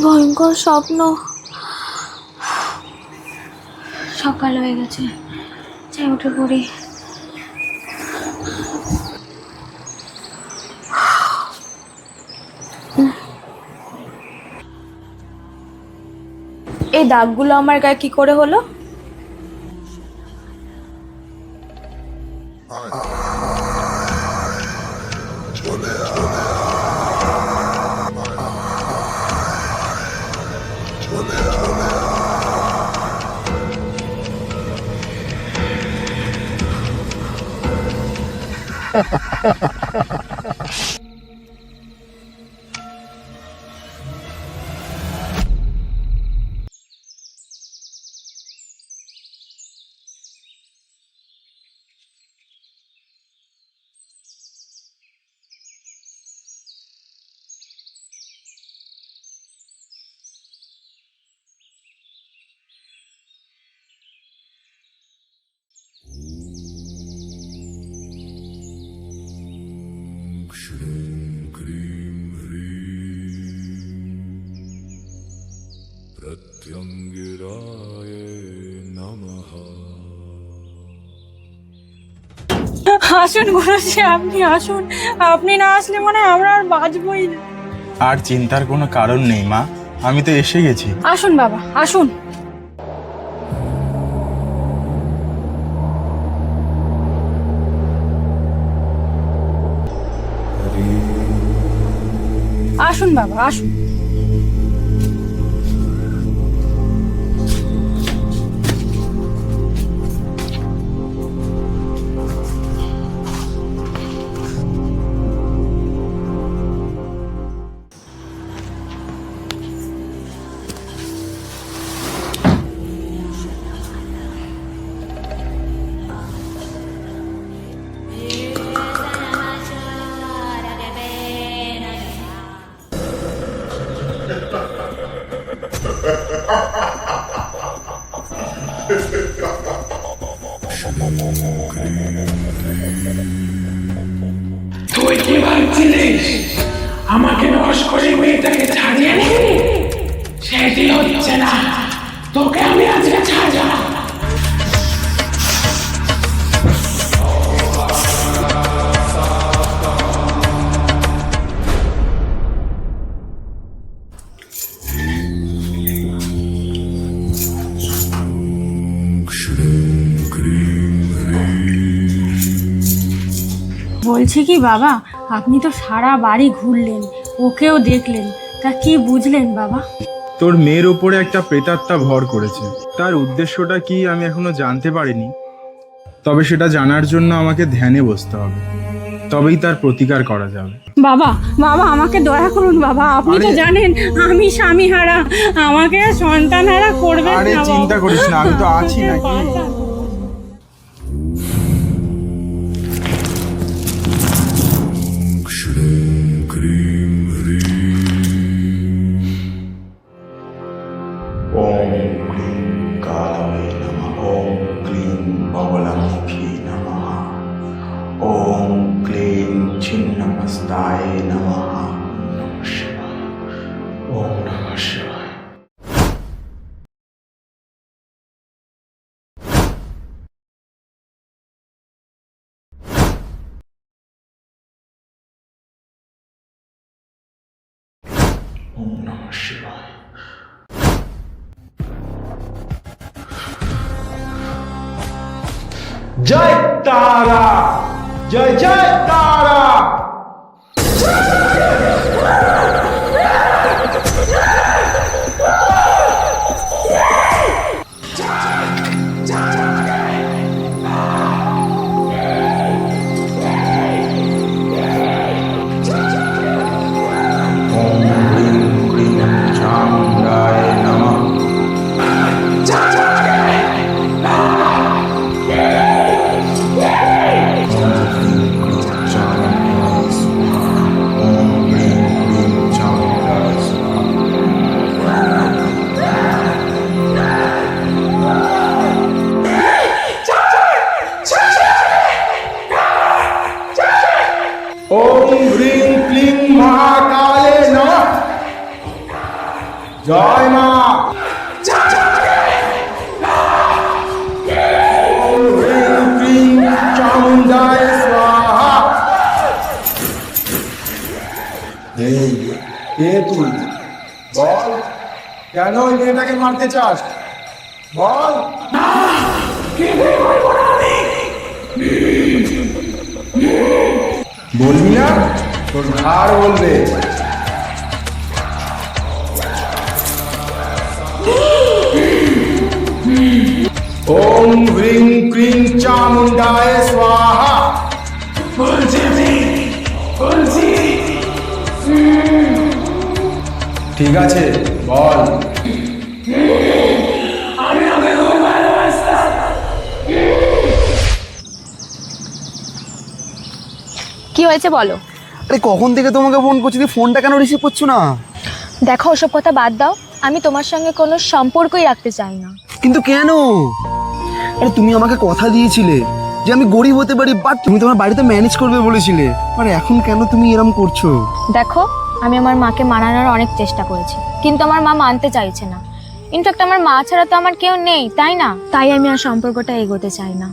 ভয়ঙ্কর স্বপ্ন। সকাল হয়ে গেছে, যাই উঠে পড়ি। এই দাগগুলো আমার গায়ে কি করে হলো? আসুন গুরুজি, আপনি আসুন। আপনি না আসলে মনে হয় আমরা আর বাঁচবই না। আর চিন্তার কোনো কারণ নেই মা, আমি তো এসে গেছি। আসুন বাবা, আসুন। আসুন বাবা, আসুন। তুই কি ভাবছিলিস আমাকে বশ করে মেয়েটাকে ছাড়িয়ে নিবি? সেটি হচ্ছে না, তোকে আমি আজকে ছাড়ব। বলছি কি বাবা, আপনি তো সারা বাড়ি ঘুরলেন, ওকেও দেখলেন, তা কি বুঝলেন বাবা? তোর মেয়ের ওপরে একটা প্রেতাত্মা ভর করেছে। তার উদ্দেশ্যটা কি আমি এখনো জানতে পারিনি, তবে সেটা জানার জন্য আমাকে ধ্যানে বসতে হবে, তবেই তার প্রতিকার করা যাবে। বাবা, বাবা আমাকে দয়া করুন বাবা, আপনি তো জানেন আমি স্বামী হারা, আমাকে সন্তান হারা করবেন না। আরে চিন্তা করিস না, আমি তো আছি নাকি। ওম ক্লীং কালায় নমঃ। ওম ক্লীং বগলামুখী নমঃ। ওম ক্লীং ছিন্নমস্তায় নমঃ। নমঃ শিবায়। ওম নমঃ শিবায়। ওম নমঃ শিবায়। জয় তারা, জয় জয় তারা। ওম ক্লীং ক্লীং চামুণ্ডায় নমঃ। ওম হ্রিং ক্লীং মহাকালে নমঃ। জয় মা। ওম হ্রিং ক্রিং চামুণ্ডায় স্বাহা। এই কে তুই? বল, কেন ওই মেয়েটাকে মারতে চাস? বল। বলবি না? তোর ঘাড় বলবে। ওম হ্রিং ক্রিং চামুণ্ডায় স্বাহা। বলছি ঠিক আছে, বল। আমি ওকে খুব ভালোবাসতাম। কি হয়েছে বলো? আরে কখন থেকে তোমাকে ফোন করছি, তুমি ফোনটা কেন রিসিভ করছো না? দেখো ওসব কথা বাদ দাও, আমি তোমার সঙ্গে কোনো সম্পর্কই রাখতে চাই না। কিন্তু কেন? আরে তুমি আমাকে কথা দিয়েছিলে যে আমি গরিব হতে পারি, বাট তুমি তোমার বাড়িতে ম্যানেজ করবে বলেছিলে। মানে এখন কেন তুমি এরম করছো? দেখো আমি আমার মাকে মানানোর অনেক চেষ্টা করেছি, কিন্তু আমার মা মানতে চাইছে না। ইনফ্যাক্ট আমার মা ছাড়া তো আমার কেউ নেই, তাই না? তাই আমি আর সম্পর্কটা এগোতে চাই না।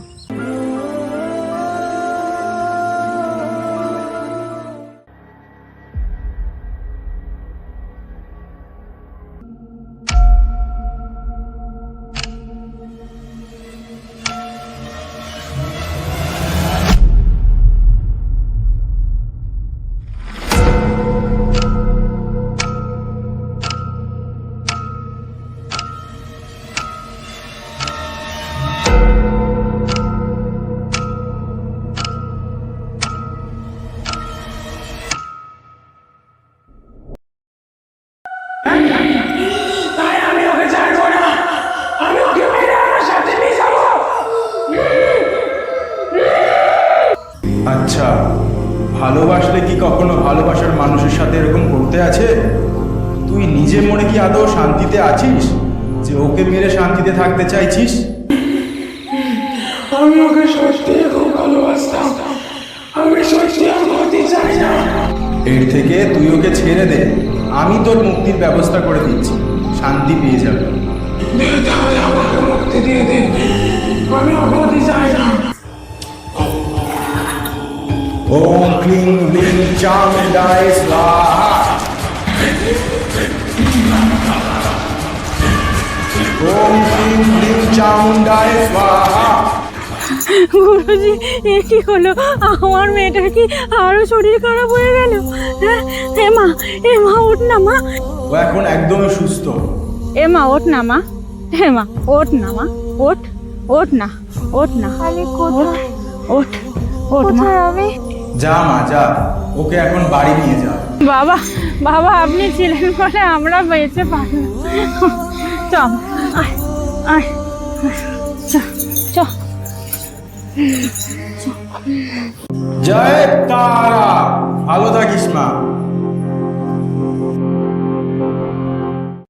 তাই আমি ওকে ছাড়বো না। আমি ওকে মেরে আমার সাথে নিয়ে যাবো। আচ্ছা, ভালোবাসলে কি কখনো ভালোবাসার মানুষের সাথে এরকম করতে আছে? তুই নিজে মনে কি আদৌ শান্তিতে আছিস যে ওকে মেরে শান্তিতে থাকতে চাইছিস? আমি ওকে সত্যি খুব ভালোবাসতাম। আমি সত্যি আর ক্ষতি চাই না। এর থেকে তুই ওকে ছেড়ে দে, আমি তোর মুক্তির ব্যবস্থা করে দিচ্ছি, শান্তি পেয়ে যাবে। দে তাহলে আমাকে মুক্তি দিয়ে দে। আমি আর ক্ষতি চাই না। ওম ক্লিং লিং চামুণ্ডায় স্বাহা। ওম ক্লিং লিং চামুণ্ডায় স্বাহা। গুরুজি, এ কি হলো? আমার মেয়েটার কি আরো শরীর খারাপ হয়ে গেল? হ্যাঁ, এ মা ওঠ না মা। ও এখন একদমই সুস্থ। এ মা ওঠ না মা। হে মা ওঠ না মা, ওঠ ওঠ না, ওঠ না। আমি কোথায়? ওঠ ওঠ মা। আমি যা মা যা, ওকে এখন বাড়ি নিয়ে যা। বাবা বাবা, আপনি ছিলেন বলে আমরা বেঁচে পারলাম। চ আয় আয়, চ চ। জয় তারা, ভালো থাকিস মা।